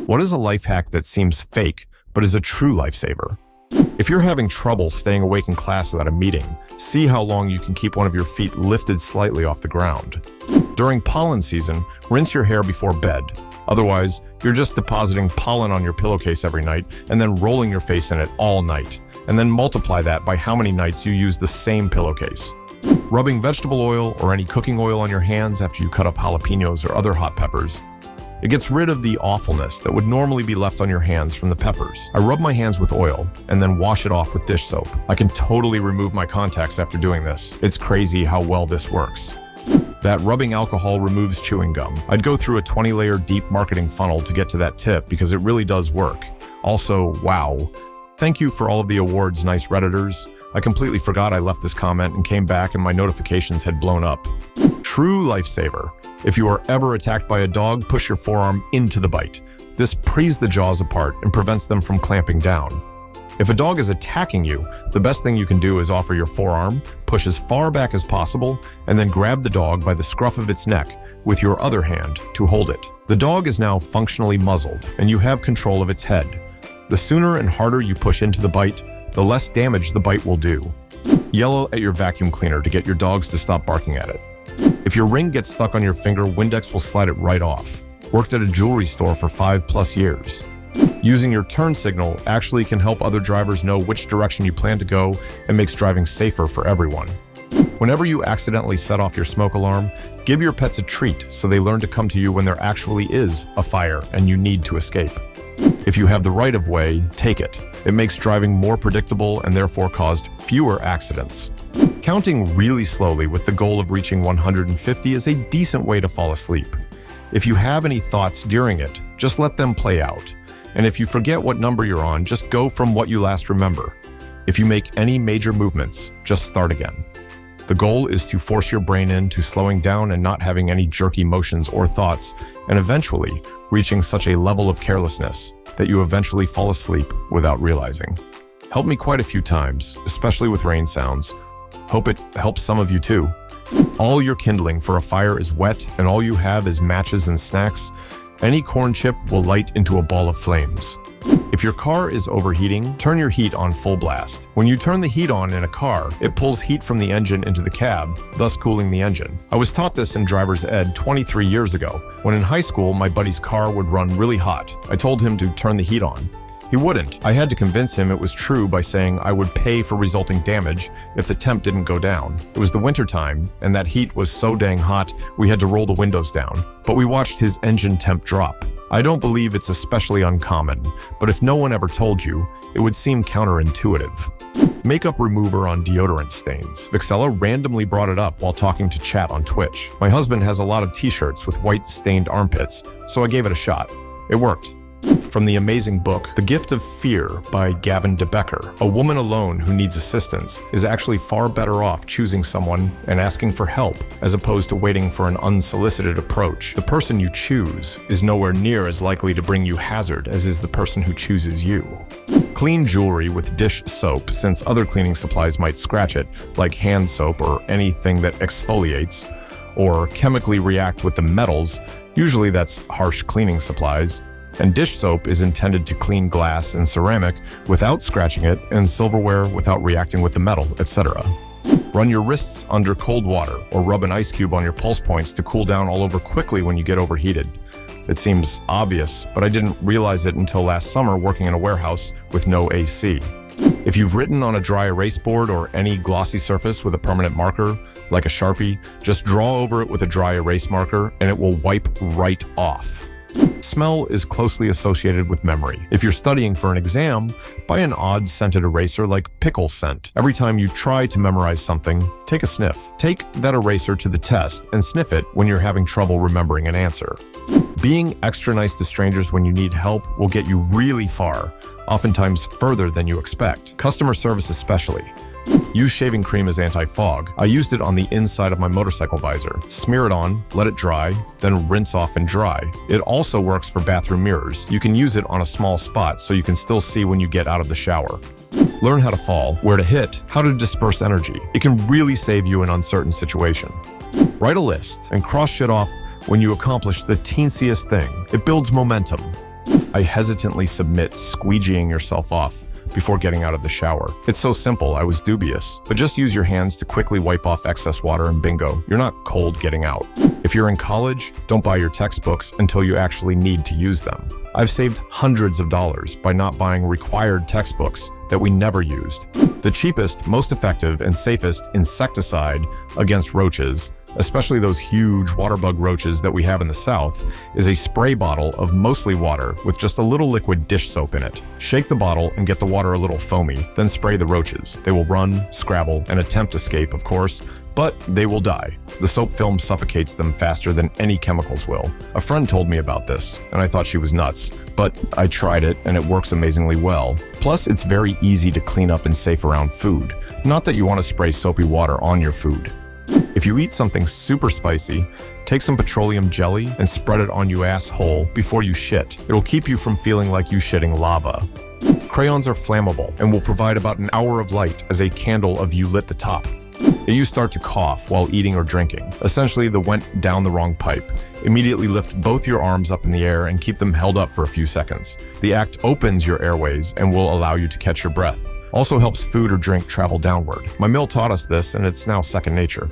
What is a life hack that seems fake, but is a true lifesaver? If you're having trouble staying awake in class without a meeting, see how long you can keep one of your feet lifted slightly off the ground. During pollen season, rinse your hair before bed. Otherwise, you're just depositing pollen on your pillowcase every night and then rolling your face in it all night. And then multiply that by how many nights you use the same pillowcase. Rubbing vegetable oil or any cooking oil on your hands after you cut up jalapenos or other hot peppers. It gets rid of the awfulness that would normally be left on your hands from the peppers. I rub my hands with oil and then wash it off with dish soap. I can totally remove my contacts after doing this. It's crazy how well this works. That rubbing alcohol removes chewing gum. I'd go through a 20-layer deep marketing funnel to get to that tip because it really does work. Also, wow. Thank you for all of the awards, nice Redditors. I completely forgot I left this comment and came back and my notifications had blown up. True lifesaver. If you are ever attacked by a dog, push your forearm into the bite. This prees the jaws apart and prevents them from clamping down. If a dog is attacking you, the best thing you can do is offer your forearm, push as far back as possible, and then grab the dog by the scruff of its neck with your other hand to hold it. The dog is now functionally muzzled, and you have control of its head. The sooner and harder you push into the bite, the less damage the bite will do. Yell at your vacuum cleaner to get your dogs to stop barking at it. If your ring gets stuck on your finger, Windex will slide it right off. Worked at a jewelry store for 5+ years. Using your turn signal actually can help other drivers know which direction you plan to go and makes driving safer for everyone. Whenever you accidentally set off your smoke alarm, give your pets a treat so they learn to come to you when there actually is a fire and you need to escape. If you have the right of way, take it. It makes driving more predictable and therefore caused fewer accidents. Counting really slowly with the goal of reaching 150 is a decent way to fall asleep. If you have any thoughts during it, just let them play out. And if you forget what number you're on, just go from what you last remember. If you make any major movements, just start again. The goal is to force your brain into slowing down and not having any jerky motions or thoughts, and eventually reaching such a level of carelessness that you eventually fall asleep without realizing. Helped me quite a few times, especially with rain sounds. Hope it helps some of you too. All your kindling for a fire is wet and all you have is matches and snacks. Any corn chip will light into a ball of flames. If your car is overheating, turn your heat on full blast. When you turn the heat on in a car, it pulls heat from the engine into the cab, thus cooling the engine. I was taught this in driver's ed 23 years ago. When in high school, my buddy's car would run really hot. I told him to turn the heat on. He wouldn't. I had to convince him it was true by saying I would pay for resulting damage if the temp didn't go down. It was the winter time, and that heat was so dang hot we had to roll the windows down. But we watched his engine temp drop. I don't believe it's especially uncommon, but if no one ever told you, it would seem counterintuitive. Makeup remover on deodorant stains. Vixella randomly brought it up while talking to chat on Twitch. My husband has a lot of t-shirts with white stained armpits, so I gave it a shot. It worked. From the amazing book, The Gift of Fear by Gavin de Becker, a woman alone who needs assistance is actually far better off choosing someone and asking for help as opposed to waiting for an unsolicited approach. The person you choose is nowhere near as likely to bring you hazard as is the person who chooses you. Clean jewelry with dish soap, since other cleaning supplies might scratch it, like hand soap or anything that exfoliates, or chemically react with the metals, usually that's harsh cleaning supplies. And dish soap is intended to clean glass and ceramic without scratching it, and silverware without reacting with the metal, etc. Run your wrists under cold water or rub an ice cube on your pulse points to cool down all over quickly when you get overheated. It seems obvious, but I didn't realize it until last summer working in a warehouse with no AC. If you've written on a dry erase board or any glossy surface with a permanent marker, like a Sharpie, just draw over it with a dry erase marker and it will wipe right off. Smell is closely associated with memory. If you're studying for an exam, buy an odd scented eraser like pickle scent. Every time you try to memorize something, take a sniff. Take that eraser to the test and sniff it when you're having trouble remembering an answer. Being extra nice to strangers when you need help will get you really far, oftentimes further than you expect. Customer service especially. Use shaving cream as anti-fog. I used it on the inside of my motorcycle visor. Smear it on, let it dry, then rinse off and dry. It also works for bathroom mirrors. You can use it on a small spot so you can still see when you get out of the shower. Learn how to fall, where to hit, how to disperse energy. It can really save you in an uncertain situation. Write a list and cross shit off when you accomplish the teensiest thing. It builds momentum. I hesitantly submit squeegeeing yourself off before getting out of the shower. It's so simple, I was dubious. But just use your hands to quickly wipe off excess water and bingo, you're not cold getting out. If you're in college, don't buy your textbooks until you actually need to use them. I've saved hundreds of dollars by not buying required textbooks that we never used. The cheapest, most effective, and safest insecticide against roaches, especially those huge water bug roaches that we have in the South, is a spray bottle of mostly water with just a little liquid dish soap in it. Shake the bottle and get the water a little foamy, then spray the roaches. They will run, scrabble, and attempt escape, of course, but they will die. The soap film suffocates them faster than any chemicals will. A friend told me about this, and I thought she was nuts, but I tried it and it works amazingly well. Plus, it's very easy to clean up and safe around food. Not that you want to spray soapy water on your food. If you eat something super spicy, take some petroleum jelly and spread it on your asshole before you shit. It'll keep you from feeling like you shitting lava. Crayons are flammable and will provide about an hour of light as a candle of you lit the top. If you start to cough while eating or drinking, essentially the went down the wrong pipe, immediately lift both your arms up in the air and keep them held up for a few seconds. The act opens your airways and will allow you to catch your breath. Also helps food or drink travel downward. My mill taught us this and it's now second nature.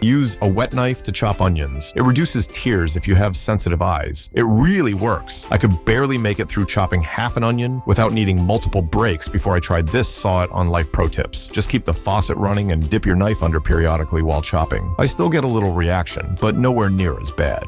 Use a wet knife to chop onions. It reduces tears if you have sensitive eyes. It really works. I could barely make it through chopping half an onion without needing multiple breaks before I tried this Saw It on Life Pro Tips. Just keep the faucet running and dip your knife under periodically while chopping. I still get a little reaction, but nowhere near as bad.